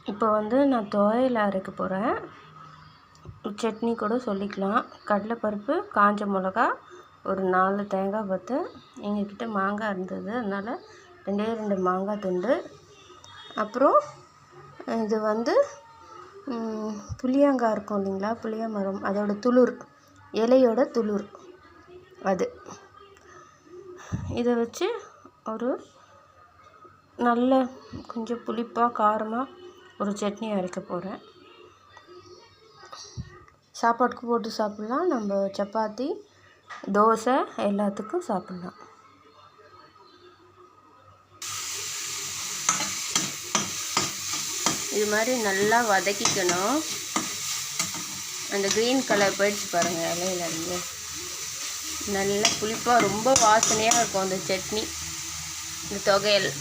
இப்போ வந்து நான் துவையல் அரைக்க போகிறேன். சட்னி கூட சொல்லிக்கலாம். கடலைப்பருப்பு, காஞ்ச மிளகா, ஒரு 4 தேங்காய் பத்து. எங்ககிட்ட மாங்காய் இருந்தது, அதனால் 2 மாங்காய் துண்டு. அப்புறம் இது வந்து புளியங்காய் இருக்கும் இல்லைங்களா, புளிய மரம், அதோட துளிர், இலையோட துளிர் அது. இதை வச்சு ஒரு நல்ல கொஞ்சம் புளிப்பாக காரமாக ஒரு சட்னி அரைக்க போகிறேன். சாப்பாட்டுக்கு போட்டு சாப்பிட்லாம், நம்ம சப்பாத்தி, தோசை எல்லாத்துக்கும் சாப்பிட்லாம். இது மாதிரி நல்லா வதக்கிக்கணும். அந்த க்ரீன் கலர் போயிடுச்சு பாருங்கள் இலையிலேருந்து. நல்லா புளிப்பாக ரொம்ப வாசனையாக இருக்கும் அந்த சட்னி, இந்த தொகையல்.